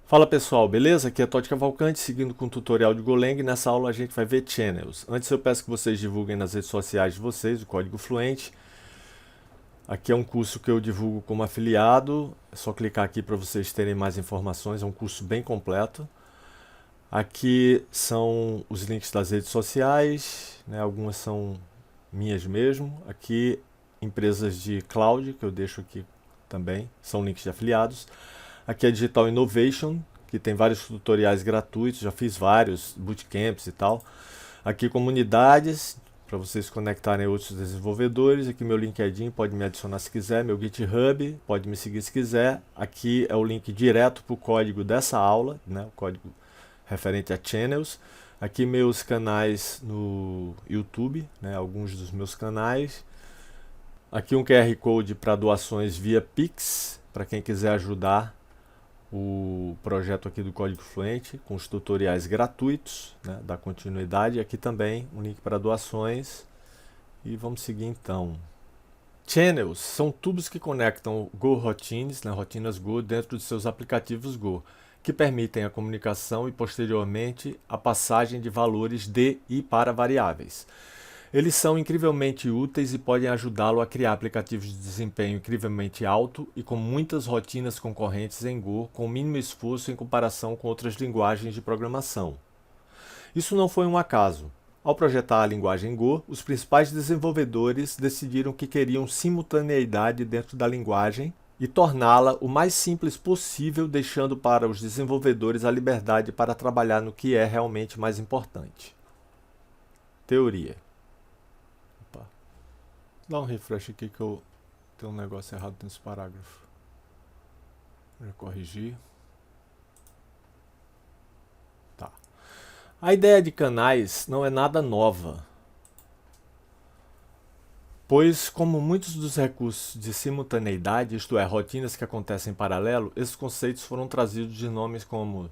Fala pessoal, beleza? Aqui é Todd Cavalcante, seguindo com o tutorial de Golang. Nessa aula a gente vai ver channels. Antes eu peço que vocês divulguem nas redes sociais de vocês o código fluente. Aqui é um curso que eu divulgo como afiliado. É só clicar aqui para vocês terem mais informações. É um curso bem completo. Aqui são os links das redes sociais, né? Algumas são minhas mesmo. Aqui empresas de cloud, que eu deixo aqui também, são links de afiliados. Aqui é Digital Innovation, que tem vários tutoriais gratuitos, já fiz vários bootcamps e tal. Aqui comunidades, para vocês conectarem a outros desenvolvedores. Aqui meu LinkedIn, pode me adicionar se quiser. Meu GitHub, pode me seguir se quiser. Aqui é o link direto para o código dessa aula, né? O código referente a channels. Aqui meus canais no YouTube, né? Alguns dos meus canais. Aqui um QR Code para doações via Pix, para quem quiser ajudar o projeto aqui do Código Fluente, com os tutoriais gratuitos, né, da continuidade. Aqui também um link para doações. E vamos seguir então. Channels são tubos que conectam Go Routines, né, rotinas Go, dentro de seus aplicativos Go, que permitem a comunicação e posteriormente a passagem de valores de e para variáveis. Eles são incrivelmente úteis e podem ajudá-lo a criar aplicativos de desempenho incrivelmente alto e com muitas rotinas concorrentes em Go, com mínimo esforço em comparação com outras linguagens de programação. Isso não foi um acaso. Ao projetar a linguagem Go, os principais desenvolvedores decidiram que queriam simultaneidade dentro da linguagem e torná-la o mais simples possível, deixando para os desenvolvedores a liberdade para trabalhar no que é realmente mais importante. Teoria. Dá um refresh aqui que eu tenho um negócio errado nesse parágrafo. Já corrigi. Tá. A ideia de canais não é nada nova, pois, como muitos dos recursos de simultaneidade, isto é, rotinas que acontecem em paralelo, esses conceitos foram trazidos de nomes como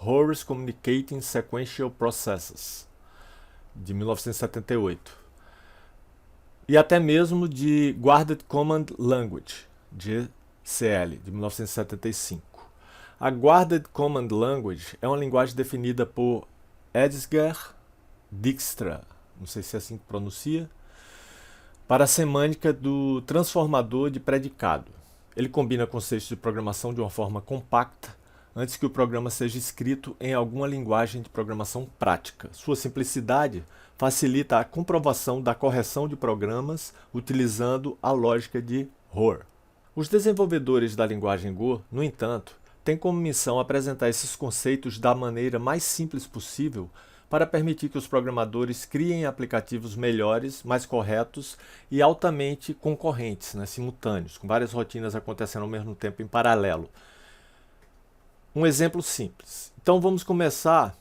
Horace Communicating Sequential Processes, de 1978. E até mesmo de Guarded Command Language, GCL, de 1975. A Guarded Command Language é uma linguagem definida por Edsger Dijkstra, não sei se é assim que pronuncia, para a semântica do transformador de predicado. Ele combina conceitos de programação de uma forma compacta, antes que o programa seja escrito em alguma linguagem de programação prática. Sua simplicidade facilita a comprovação da correção de programas utilizando a lógica de OR. Os desenvolvedores da linguagem Go, no entanto, têm como missão apresentar esses conceitos da maneira mais simples possível para permitir que os programadores criem aplicativos melhores, mais corretos e altamente concorrentes, né, simultâneos, com várias rotinas acontecendo ao mesmo tempo em paralelo. Um exemplo simples. Então vamos começar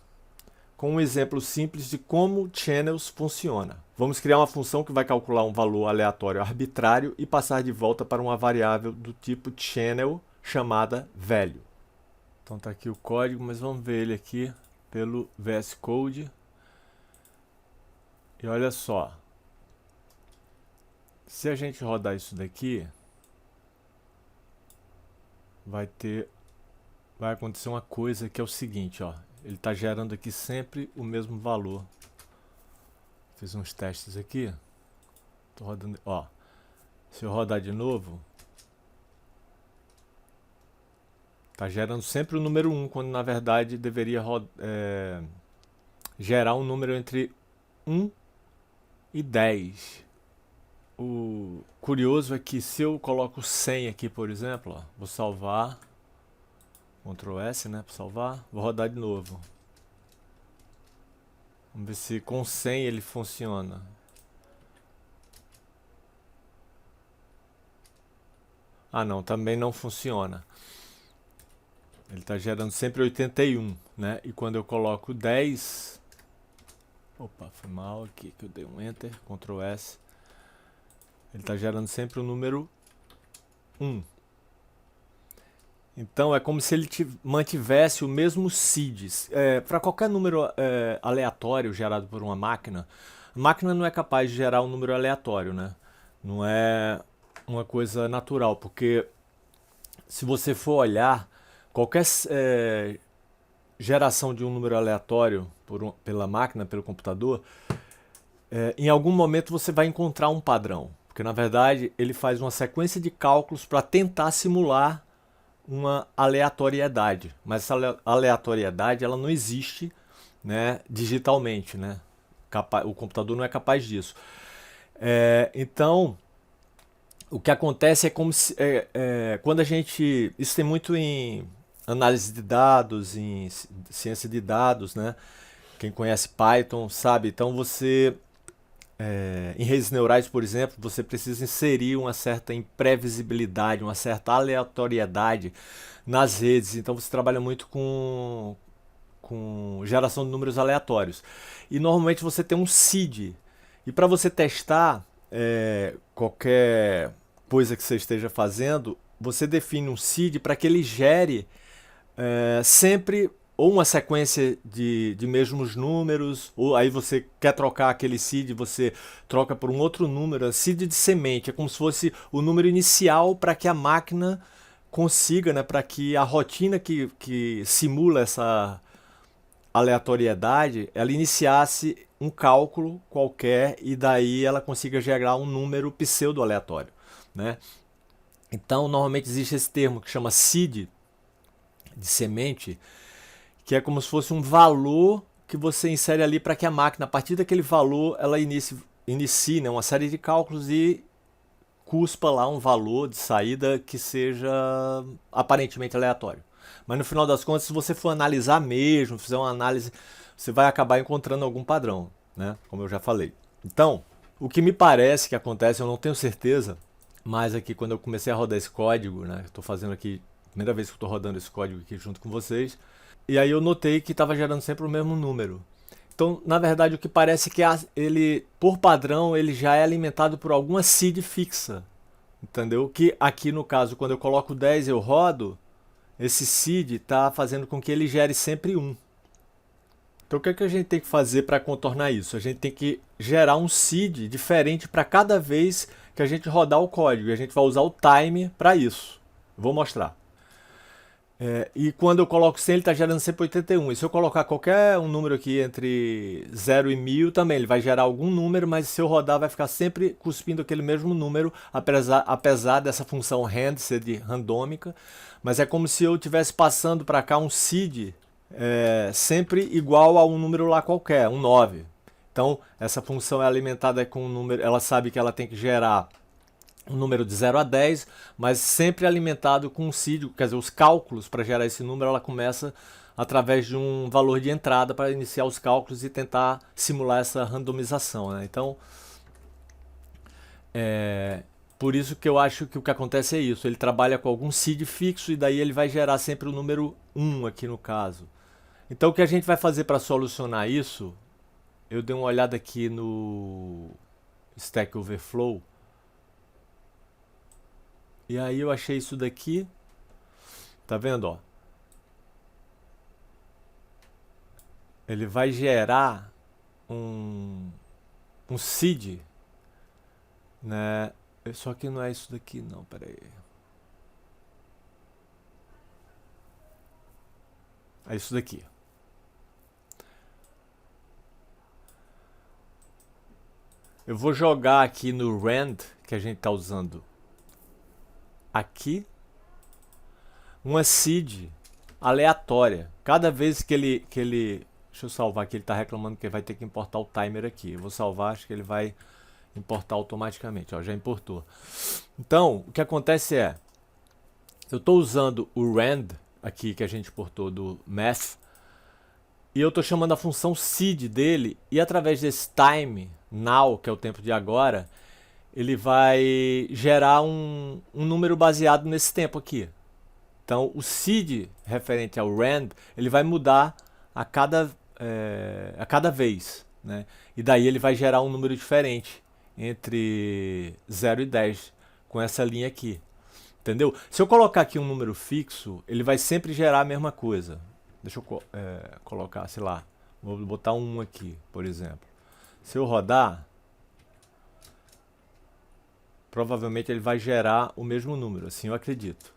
com um exemplo simples de como channels funciona. Vamos criar uma função que vai calcular um valor aleatório arbitrário e passar de volta para uma variável do tipo channel chamada value. Então está aqui o código, mas vamos ver ele aqui pelo VS Code. E olha só. Se a gente rodar isso daqui, vai acontecer uma coisa que é o seguinte, ó. Ele está gerando aqui sempre o mesmo valor. Fiz uns testes aqui. Tô rodando, ó. Se eu rodar de novo, está gerando sempre o número 1, quando na verdade deveria gerar um número entre 1 e 10. O curioso é que se eu coloco 100 aqui, por exemplo, ó, vou salvar. Ctrl S, né, para salvar. Vou rodar de novo. Vamos ver se com 100 ele funciona. Ah, não, também não funciona. Ele está gerando sempre 81, né? E quando eu coloco 10... Opa, foi mal aqui que eu dei um Enter, Ctrl S. Ele está gerando sempre o número 1. Então é como se ele mantivesse o mesmo seeds. Para qualquer número aleatório gerado por uma máquina, a máquina não é capaz de gerar um número aleatório, né? Não é uma coisa natural, porque se você for olhar, Qualquer geração de um número aleatório pela máquina, pelo computador, em algum momento você vai encontrar um padrão. Porque na verdade ele faz uma sequência de cálculos para tentar simular uma aleatoriedade. Mas essa aleatoriedade ela não existe, né, digitalmente. Né? O computador não é capaz disso. Então, o que acontece é como se, quando a gente... Isso tem muito em análise de dados, em ciência de dados, né? Quem conhece Python sabe. Então você, em redes neurais, por exemplo, você precisa inserir uma certa imprevisibilidade, uma certa aleatoriedade nas redes. Então você trabalha muito com geração de números aleatórios. E normalmente você tem um seed. E para você testar qualquer coisa que você esteja fazendo, você define um seed para que ele gere sempre ou uma sequência de mesmos números, ou aí você quer trocar aquele seed, você troca por um outro número. Seed de semente é como se fosse o número inicial para que a máquina consiga, né, para que a rotina que simula essa aleatoriedade, ela iniciasse um cálculo qualquer e daí ela consiga gerar um número pseudo-aleatório. Né? Então, normalmente existe esse termo que chama seed, de semente, que é como se fosse um valor que você insere ali para que a máquina, a partir daquele valor, ela inicie, né, uma série de cálculos e cuspa lá um valor de saída que seja aparentemente aleatório. Mas no final das contas, se você for analisar mesmo, fizer uma análise, você vai acabar encontrando algum padrão, né? Como eu já falei. Então, o que me parece que acontece, eu não tenho certeza, mas aqui quando eu comecei a rodar esse código, né? Estou fazendo aqui, primeira vez que estou rodando esse código aqui junto com vocês, e aí eu notei que estava gerando sempre o mesmo número. Então, na verdade, o que parece é que ele, por padrão, ele já é alimentado por alguma seed fixa. Entendeu? Que aqui no caso, quando eu coloco 10 eu rodo, esse seed está fazendo com que ele gere sempre 1. Então o que a gente tem que fazer para contornar isso? A gente tem que gerar um seed diferente para cada vez que a gente rodar o código. E a gente vai usar o time para isso. Vou mostrar. E quando eu coloco 100, ele está gerando sempre 81. E se eu colocar qualquer um número aqui entre 0 e 1000, também ele vai gerar algum número, mas se eu rodar vai ficar sempre cuspindo aquele mesmo número, apesar dessa função rand ser de randômica. Mas é como se eu estivesse passando para cá um seed sempre igual a um número lá qualquer, um 9. Então essa função é alimentada com um número, ela sabe que ela tem que gerar um número de 0 a 10, mas sempre alimentado com um seed, quer dizer, os cálculos para gerar esse número, ela começa através de um valor de entrada para iniciar os cálculos e tentar simular essa randomização. Né? Então, por isso que eu acho que o que acontece é isso, ele trabalha com algum seed fixo e daí ele vai gerar sempre o número 1 aqui no caso. Então o que a gente vai fazer para solucionar isso, eu dei uma olhada aqui no Stack Overflow, e aí eu achei isso daqui, tá vendo, ó? Ele vai gerar um seed, né? Só que não é isso daqui não, peraí. É isso daqui. Eu vou jogar aqui no rand, que a gente tá usando aqui, uma seed aleatória. Cada vez que ele deixa eu salvar aqui, ele está reclamando que ele vai ter que importar o timer aqui. Eu vou salvar, acho que ele vai importar automaticamente. Ó, já importou. Então, o que acontece é, eu estou usando o rand aqui que a gente importou do math, e eu estou chamando a função seed dele, e através desse time, now, que é o tempo de agora, ele vai gerar um número baseado nesse tempo aqui. Então, o seed referente ao rand, ele vai mudar a cada vez. Né? E daí ele vai gerar um número diferente entre 0 e 10 com essa linha aqui. Entendeu? Se eu colocar aqui um número fixo, ele vai sempre gerar a mesma coisa. Deixa eu colocar, sei lá, vou botar um 1 aqui, por exemplo. Se eu rodar, provavelmente ele vai gerar o mesmo número, assim eu acredito.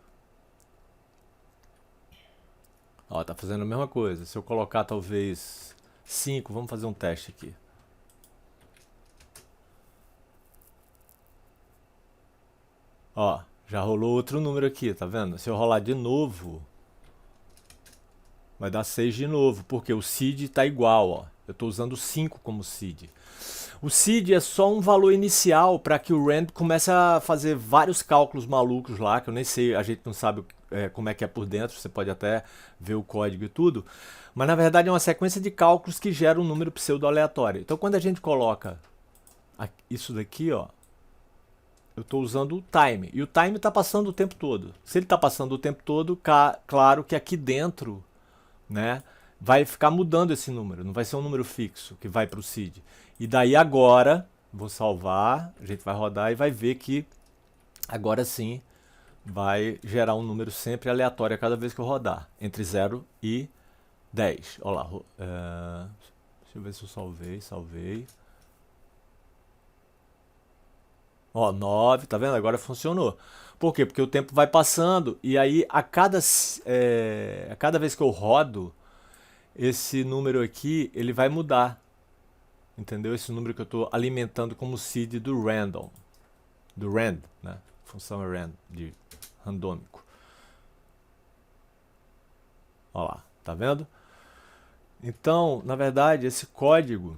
Ó, tá fazendo a mesma coisa. Se eu colocar talvez 5, vamos fazer um teste aqui. Ó, já rolou outro número aqui, tá vendo? Se eu rolar de novo, vai dar 6 de novo, porque o seed tá igual, ó. Eu tô usando 5 como seed. O seed é só um valor inicial para que o rand comece a fazer vários cálculos malucos lá, que eu nem sei, a gente não sabe como é que é por dentro, você pode até ver o código e tudo, mas na verdade é uma sequência de cálculos que gera um número pseudo aleatório. Então quando a gente coloca isso daqui, ó, eu estou usando o time, e o time está passando o tempo todo. Se ele está passando o tempo todo, claro que aqui dentro, né, vai ficar mudando esse número, não vai ser um número fixo que vai para o seed. E daí agora, vou salvar, a gente vai rodar e vai ver que agora sim vai gerar um número sempre aleatório a cada vez que eu rodar, entre 0 e 10. Olha lá, deixa eu ver se eu salvei. Ó, 9, tá vendo? Agora funcionou. Por quê? Porque o tempo vai passando e aí a cada vez que eu rodo, esse número aqui, ele vai mudar. Entendeu? Esse número que eu estou alimentando como seed do random. Do rand, né? A função é rand, de randômico. Ó lá, tá vendo? Então, na verdade, esse código,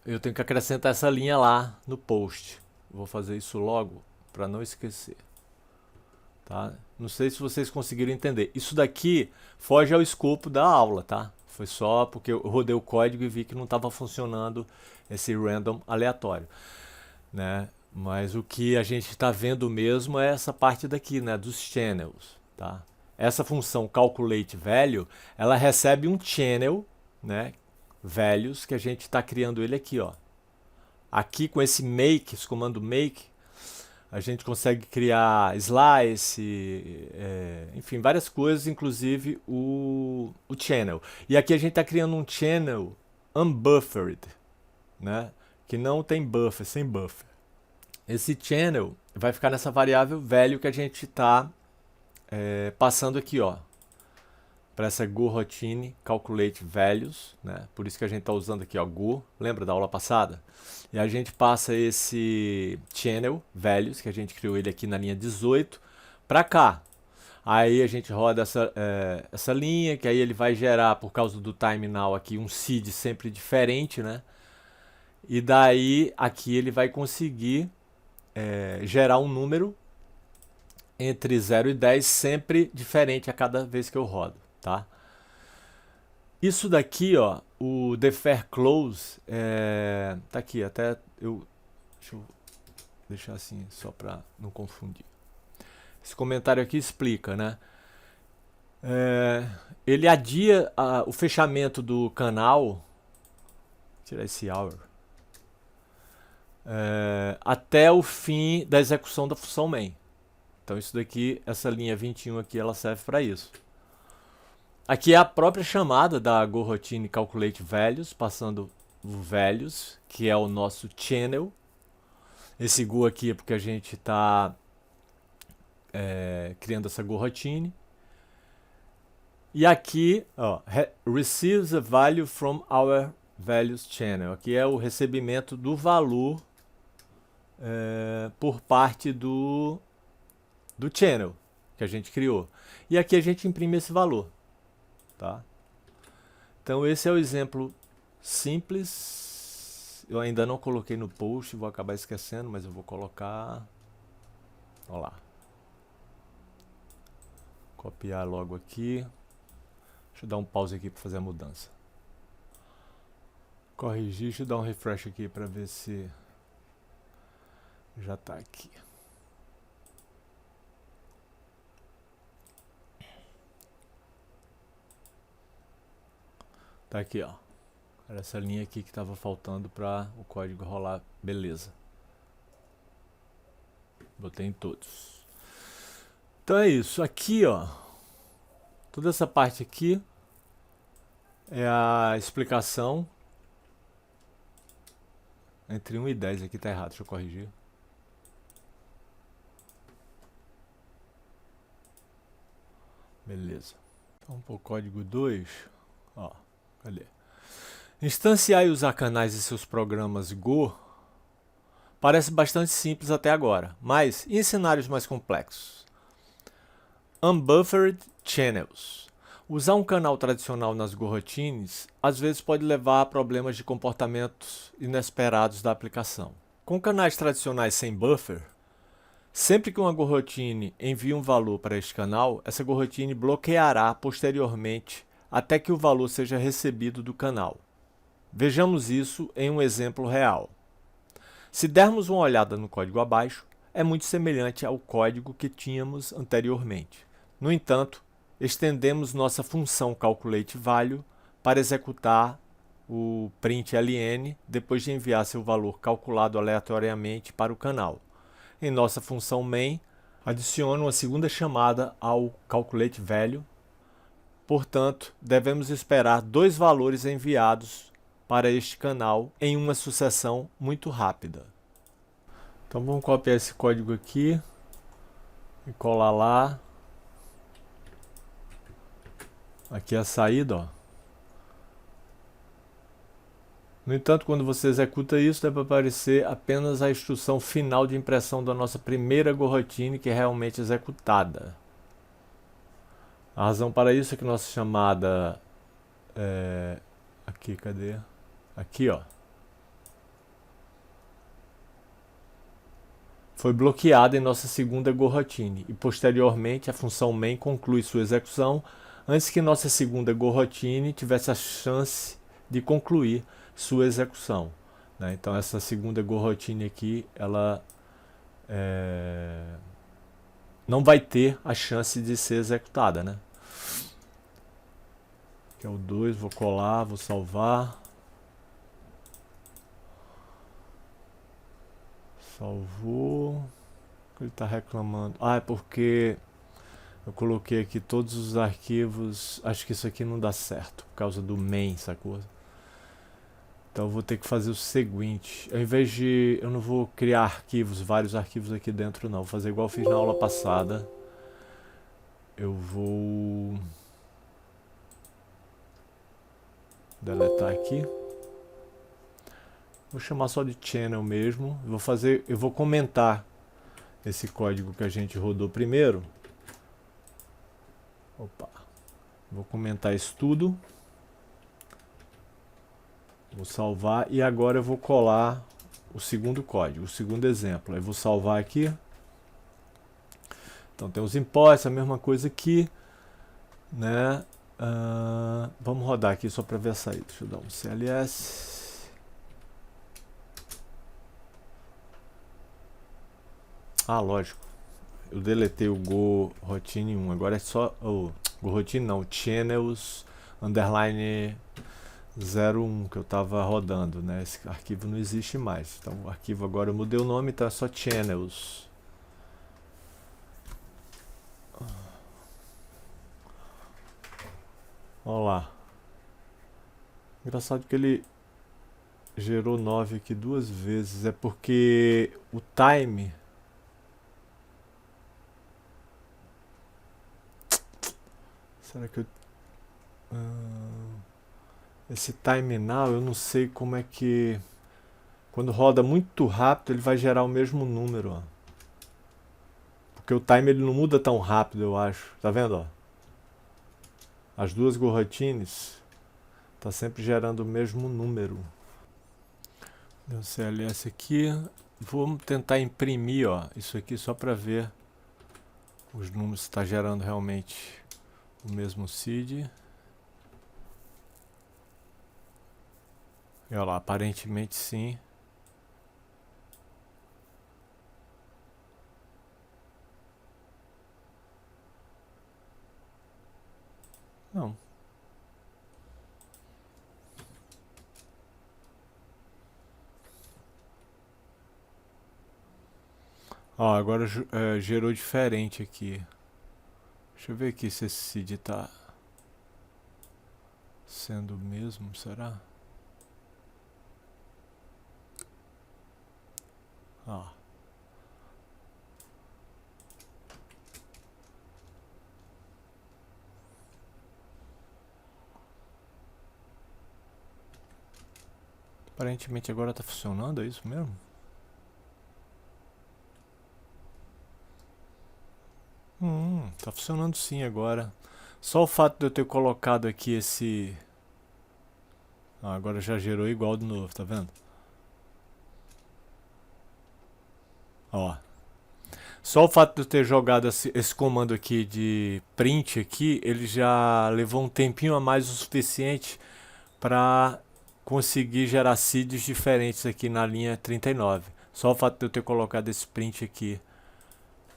eu tenho que acrescentar essa linha lá no post. Vou fazer isso logo para não esquecer. Tá? Não sei se vocês conseguiram entender. Isso daqui foge ao escopo da aula, tá? Foi só porque eu rodei o código e vi que não estava funcionando esse random aleatório, né? Mas o que a gente está vendo mesmo é essa parte daqui, né? Dos channels, tá? Essa função calculate value, ela recebe um channel, né? Values que a gente está criando ele aqui, ó. Aqui com esse make, esse comando make, a gente consegue criar slice, enfim, várias coisas, inclusive o channel. E aqui a gente está criando um channel unbuffered, né? Que não tem buffer, sem buffer. Esse channel vai ficar nessa variável value que a gente está passando aqui, ó, para essa GoRoutine calculate values, né? Por isso que a gente está usando aqui, ó, Go, lembra da aula passada? E a gente passa esse channel values, que a gente criou ele aqui na linha 18, para cá. Aí a gente roda essa linha, que aí ele vai gerar, por causa do time now aqui, um seed sempre diferente, né? E daí aqui ele vai conseguir gerar um número entre 0 e 10 sempre diferente a cada vez que eu rodo, tá? Isso daqui, ó, o defer close, tá aqui, até deixa eu deixar assim só para não confundir. Esse comentário aqui explica, né? Ele adia o fechamento do canal, vou tirar esse hour, até o fim da execução da função main. Então isso daqui, essa linha 21 aqui, ela serve para isso. Aqui é a própria chamada da GoRoutine calculate values, passando o values, que é o nosso channel. Esse Go aqui é porque a gente está criando essa GoRoutine. E aqui, ó, receives a value from our values channel. Aqui é o recebimento do valor por parte do channel que a gente criou. E aqui a gente imprime esse valor. Tá? Então esse é o exemplo simples. Eu ainda não coloquei no post, vou acabar esquecendo, mas eu vou colocar. Olha lá. Copiar logo aqui. Deixa eu dar um pause aqui para fazer a mudança. Corrigir, deixa eu dar um refresh aqui para ver se já está aqui. Tá aqui, ó. Era essa linha aqui que estava faltando para o código rolar. Beleza. Botei em todos. Então é isso. Aqui, ó. Toda essa parte aqui é a explicação. Entre 1 e 10 aqui tá errado. Deixa eu corrigir. Beleza. Vamos para o código 2. Ó, cadê? Instanciar e usar canais em seus programas Go parece bastante simples até agora, mas em cenários mais complexos? Unbuffered Channels. Usar um canal tradicional nas coroutines às vezes pode levar a problemas de comportamentos inesperados da aplicação. Com canais tradicionais sem buffer, sempre que uma coroutine envia um valor para este canal, essa coroutine bloqueará posteriormente até que o valor seja recebido do canal. Vejamos isso em um exemplo real. Se dermos uma olhada no código abaixo, é muito semelhante ao código que tínhamos anteriormente. No entanto, estendemos nossa função calculateValue para executar o println depois de enviar seu valor calculado aleatoriamente para o canal. Em nossa função main, adiciono uma segunda chamada ao calculateValue. Portanto, devemos esperar dois valores enviados para este canal em uma sucessão muito rápida. Então vamos copiar esse código aqui e colar lá. Aqui é a saída, ó. No entanto, quando você executa isso, deve aparecer apenas a instrução final de impressão da nossa primeira coroutine que é realmente executada. A razão para isso é que nossa chamada aqui, cadê? Aqui, ó. Foi bloqueada em nossa segunda coroutine e posteriormente a função main conclui sua execução antes que nossa segunda coroutine tivesse a chance de concluir sua execução, né? Então essa segunda coroutine aqui, ela não vai ter a chance de ser executada, né? Aqui é o 2, vou colar, vou salvar. Salvou. Ele está reclamando. Ah, é porque eu coloquei aqui todos os arquivos. Acho que isso aqui não dá certo por causa do main, sacou? Então eu vou ter que fazer o seguinte. Ao invés de... Eu não vou criar arquivos, vários arquivos aqui dentro, não. Vou fazer igual eu fiz na aula passada. Eu vou deletar aqui. Vou chamar só de channel mesmo. Eu vou comentar esse código que a gente rodou primeiro. Opa. Vou comentar isso tudo. Vou salvar e agora eu vou colar o segundo código, o segundo exemplo. Eu vou salvar aqui. Então tem os imports, a mesma coisa aqui, né? Vamos rodar aqui só para ver a saída. Deixa eu dar um CLS. Ah, lógico. Eu deletei o Go Routine 1. Agora é só o Go Routine não, Channels underline 01 que eu estava rodando, né? Esse arquivo não existe mais. Então o arquivo agora eu mudei o nome, então é só Channels. Olha lá. Engraçado que ele gerou 9 aqui duas vezes. É porque o time... Será que eu... esse time now, eu não sei como é que... Quando roda muito rápido, ele vai gerar o mesmo número, ó. Porque o time ele não muda tão rápido, eu acho. Tá vendo, ó? As duas coroutines tá sempre gerando o mesmo número. Deu CLS aqui. Vamos tentar imprimir, ó, isso aqui só para ver os números se está gerando realmente o mesmo seed. E olha lá, aparentemente sim. Não. Ó, agora gerou diferente aqui. Deixa eu ver aqui se esse seed está sendo o mesmo, será? Ó. Aparentemente agora está funcionando, é isso mesmo? Tá funcionando sim agora. Só o fato de eu ter colocado aqui esse... agora já gerou igual de novo, tá vendo? Ó. Só o fato de eu ter jogado esse comando aqui de print aqui, ele já levou um tempinho a mais o suficiente para conseguir gerar seeds diferentes aqui na linha 39. Só o fato de eu ter colocado esse print aqui.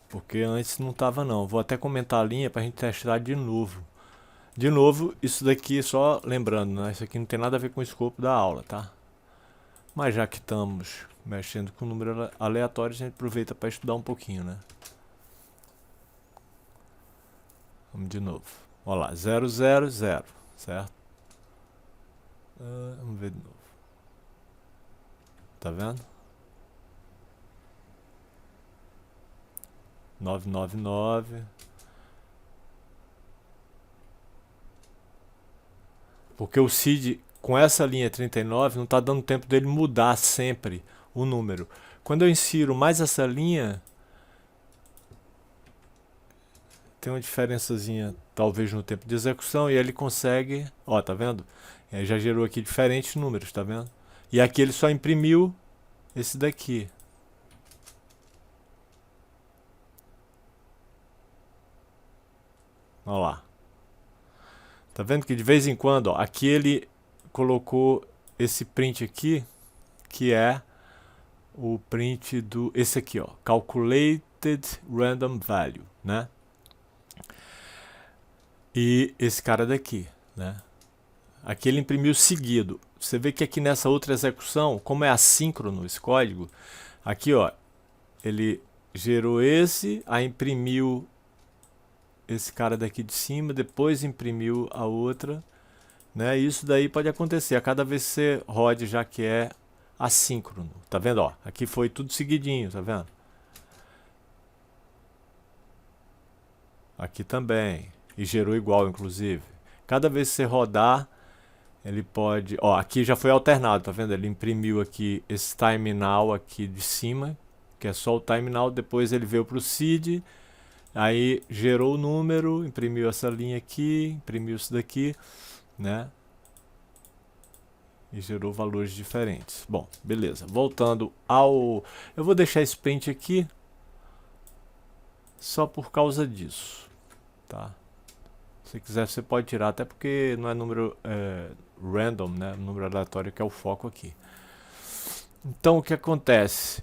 Porque antes não tava não. Vou até comentar a linha para a gente testar de novo. De novo, isso daqui, só lembrando, né? Isso aqui não tem nada a ver com o escopo da aula, tá? Mas já que estamos mexendo com número aleatório, a gente aproveita para estudar um pouquinho, né? Vamos de novo. Olha lá, 0, 0, 0, certo? Vamos ver de novo. Tá vendo? 999. Porque o seed com essa linha 39 não está dando tempo dele mudar sempre o número. Quando eu insiro mais essa linha, tem uma diferençazinha talvez no tempo de execução e ele consegue, ó, tá vendo? Aí já gerou aqui diferentes números, tá vendo? E aqui ele só imprimiu esse daqui. Olha lá. Tá vendo que de vez em quando, ó, aqui ele colocou esse print aqui, que é o print do esse aqui, ó, calculated random value, né? E esse cara daqui, né? Aqui ele imprimiu seguido. Você vê que aqui nessa outra execução, como é assíncrono esse código, aqui, ó, ele gerou esse, aí imprimiu esse cara daqui de cima, depois imprimiu a outra, né? Isso daí pode acontecer a cada vez que você rode, já que é assíncrono. Tá vendo, ó? Aqui foi tudo seguidinho, tá vendo? Aqui também. E gerou igual, inclusive. Cada vez que você rodar, ele pode... Ó, aqui já foi alternado, tá vendo? Ele imprimiu aqui esse time now aqui de cima, que é só o time now. Depois ele veio para o seed, aí gerou o número, imprimiu essa linha aqui, imprimiu isso daqui, né? E gerou valores diferentes. Bom, beleza. Voltando ao... Eu vou deixar esse print aqui só por causa disso, tá? Se quiser, você pode tirar, até porque não é número random, né? Número aleatório que é o foco aqui. Então, o que acontece?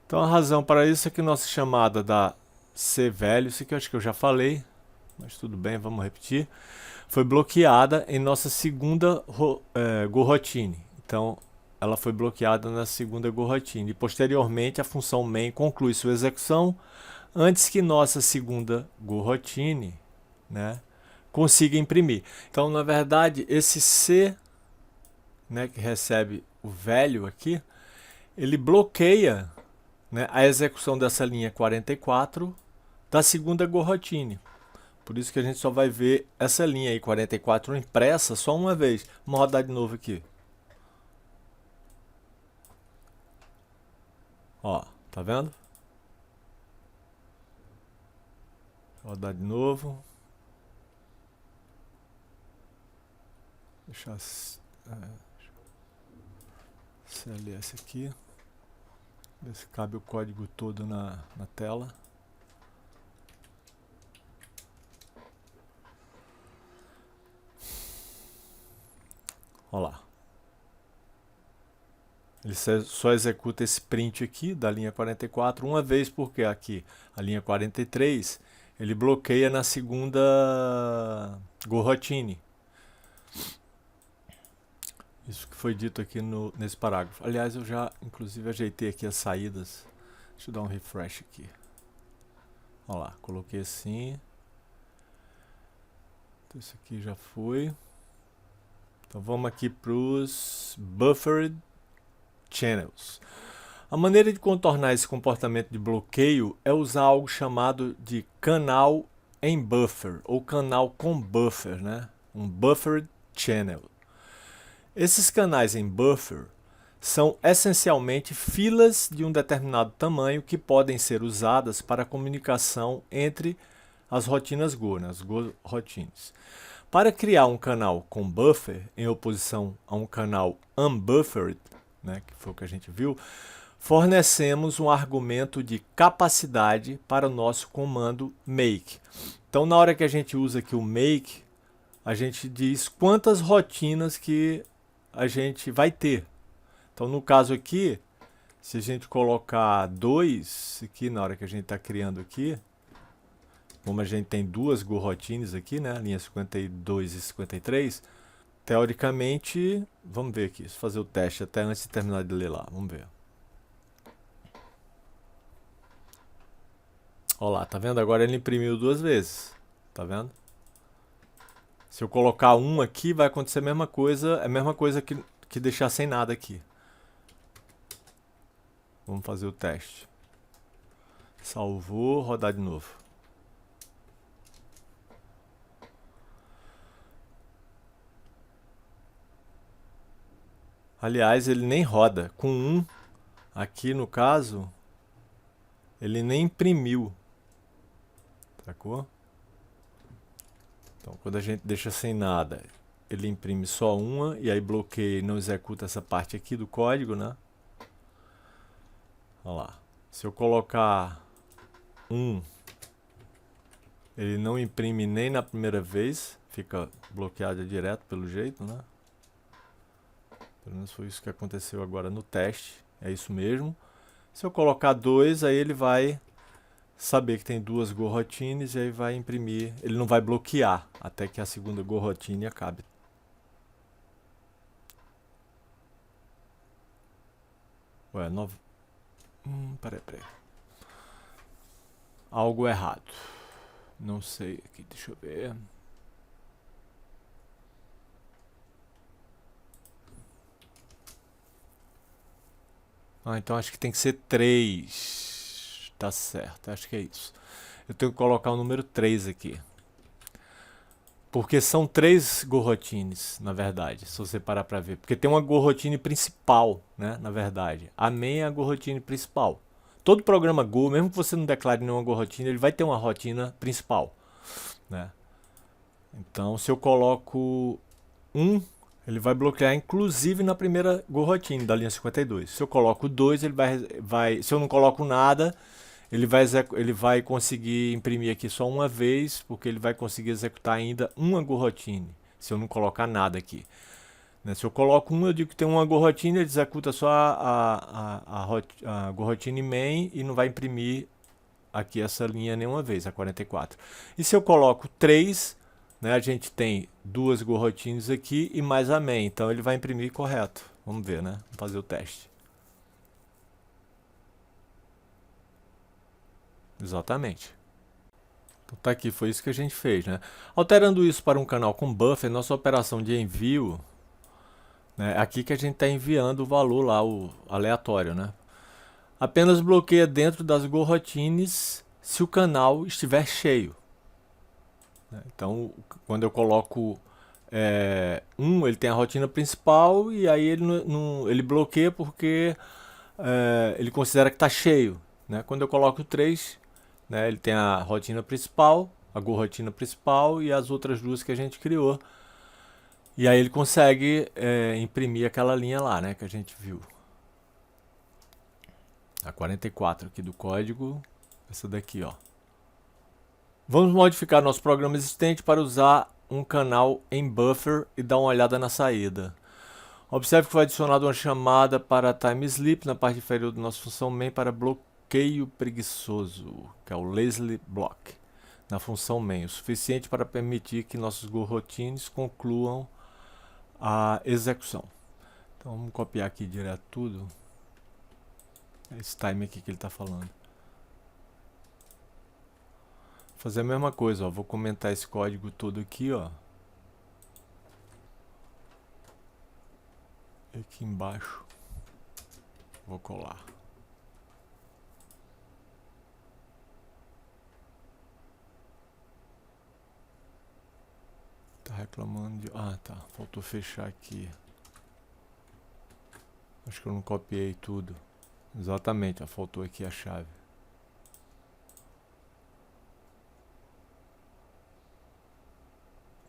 Então, a razão para isso é que nossa chamada da cValue, isso aqui eu acho que eu já falei, mas tudo bem, vamos repetir, foi bloqueada em nossa segunda goroutine. Então, ela foi bloqueada na segunda goroutine. E, posteriormente, a função main conclui sua execução antes que nossa segunda goroutine, né, consiga imprimir. Então, na verdade, esse C, né, que recebe o value aqui, ele bloqueia, né, a execução dessa linha 44 da segunda goroutine. Por isso que a gente só vai ver essa linha aí 44 impressa só uma vez. Vamos rodar de novo aqui. Ó, tá vendo? Vou rodar de novo. Deixar CLS aqui. Ver se cabe o código todo na tela. Olha lá. Ele só executa esse print aqui da linha 44 uma vez, porque aqui a linha 43 ele bloqueia na segunda goroutine. Isso que foi dito aqui nesse parágrafo. Aliás, eu já inclusive ajeitei aqui as saídas. Deixa eu dar um refresh aqui. Olha lá, coloquei assim. Então, isso aqui já foi. Então vamos aqui para os buffered channels. A maneira de contornar esse comportamento de bloqueio é usar algo chamado de canal em buffer ou canal com buffer, né? Um buffered channel. Esses canais em buffer são essencialmente filas de um determinado tamanho que podem ser usadas para a comunicação entre as rotinas Go, né, as Go routines. Para criar um canal com buffer, em oposição a um canal unbuffered, né, que foi o que a gente viu, fornecemos um argumento de capacidade para o nosso comando make. Então, na hora que a gente usa aqui o make, a gente diz quantas rotinas que a gente vai ter. Então, no caso aqui, se a gente colocar 2 aqui na hora que a gente está criando aqui, como a gente tem duas Go routines aqui, né, linha 52 e 53, teoricamente, vamos ver aqui, vou fazer o teste até antes de terminar de ler lá, vamos ver. Olha lá, tá vendo? Agora ele imprimiu 2 vezes, tá vendo? Se eu colocar um aqui, vai acontecer a mesma coisa, é a mesma coisa que deixar sem nada aqui. Vamos fazer o teste. Salvou, rodar de novo. Aliás, ele nem roda. Com 1, aqui no caso, ele nem imprimiu. Sacou? Então, quando a gente deixa sem nada, ele imprime só uma e aí bloqueia e não executa essa parte aqui do código, né? Olha lá. Se eu colocar 1, ele não imprime nem na primeira vez, fica bloqueado direto pelo jeito, né? Pelo menos foi isso que aconteceu agora no teste, é isso mesmo. Se eu colocar 2, aí ele vai saber que tem 2 Go routines e aí vai imprimir, ele não vai bloquear até que a segunda Go routine acabe. Ué, peraí. Algo errado. Não sei aqui, deixa eu ver. Então acho que tem que ser 3. Tá certo, acho que é isso. Eu tenho que colocar o número 3 aqui. Porque são 3 Go routines, na verdade, se você parar para ver. Porque tem uma Go routine principal, né, na verdade. A main é a Go routine principal. Todo programa Go, mesmo que você não declare nenhuma Go routine, ele vai ter uma rotina principal, né? Então, se eu coloco 1, ele vai bloquear inclusive na primeira Go routine da linha 52. Se eu coloco 2, ele vai se eu não coloco nada, ele vai conseguir imprimir aqui só uma vez, porque ele vai conseguir executar ainda uma Go routine, se eu não colocar nada aqui. Se eu coloco 1, eu digo que tem uma Go routine, ele executa só a Go routine main e não vai imprimir aqui essa linha nenhuma vez, a 44. E se eu coloco 3, né, a gente tem 2 Go routines aqui e mais a main, então ele vai imprimir correto. Vamos ver, né? Vamos fazer o teste. Exatamente. Então tá aqui, foi isso que a gente fez, né? Alterando isso para um canal com buffer, nossa operação de envio, né, aqui que a gente está enviando o valor lá, o aleatório, né? Apenas bloqueia dentro das Go routines se o canal estiver cheio. Então, quando eu coloco 1, ele tem a rotina principal e aí ele bloqueia porque ele considera que está cheio, né? Quando eu coloco 3, né, ele tem a rotina principal, a Go rotina principal e as outras duas que a gente criou. E aí ele consegue imprimir aquela linha lá, né, que a gente viu. A 44 aqui do código, essa daqui, ó. Vamos modificar nosso programa existente para usar um canal em buffer e dar uma olhada na saída. Observe que foi adicionada uma chamada para time sleep na parte inferior da nossa função main para bloqueio preguiçoso, que é o lazily block, na função main, o suficiente para permitir que nossos Go routines concluam a execução. Então vamos copiar aqui direto tudo. Esse time aqui que ele está falando. Fazer a mesma coisa, ó. Vou comentar esse código todo aqui, ó. Aqui embaixo. Vou colar. Tá reclamando de... Ah, tá. Faltou fechar aqui. Acho que eu não copiei tudo. Exatamente, ó, faltou aqui a chave.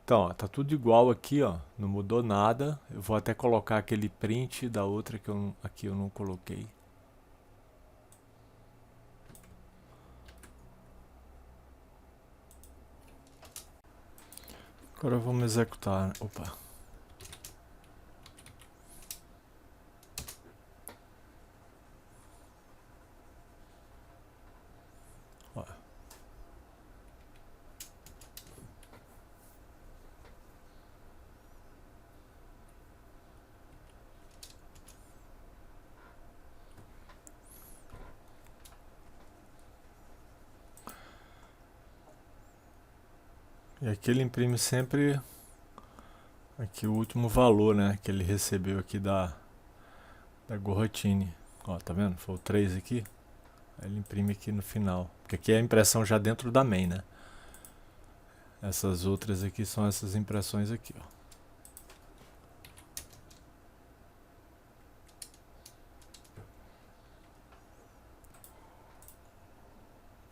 Então, ó, tá tudo igual aqui, ó, não mudou nada. Eu vou até colocar aquele print da outra que aqui eu não coloquei. Agora vamos executar. Opa. Ó. E aqui ele imprime sempre aqui o último valor, né, que ele recebeu aqui da Gorrotine. Ó, tá vendo? Foi o 3 aqui. Aí ele imprime aqui no final. Porque aqui é a impressão já dentro da main, né? Essas outras aqui são essas impressões aqui, ó.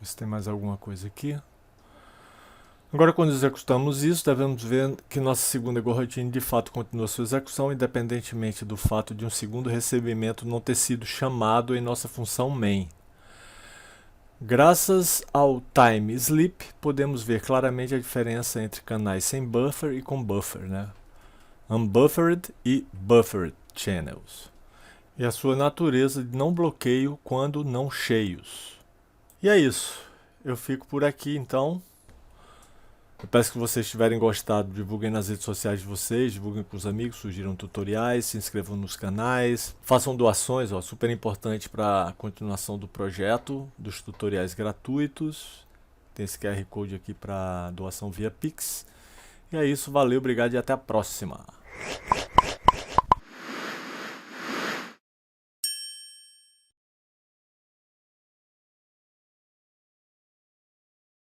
Ver se tem mais alguma coisa aqui. Agora, quando executamos isso, devemos ver que nossa segunda gorrotine de fato continua sua execução, independentemente do fato de um segundo recebimento não ter sido chamado em nossa função main. Graças ao time sleep, podemos ver claramente a diferença entre canais sem buffer e com buffer, né? Unbuffered e buffered channels. E a sua natureza de não bloqueio quando não cheios. E é isso. Eu fico por aqui, então. Eu peço que vocês tiverem gostado, divulguem nas redes sociais de vocês, divulguem com os amigos, sugiram tutoriais, se inscrevam nos canais, façam doações, ó, super importante para a continuação do projeto, dos tutoriais gratuitos. Tem esse QR Code aqui para doação via Pix. E é isso, valeu, obrigado e até a próxima.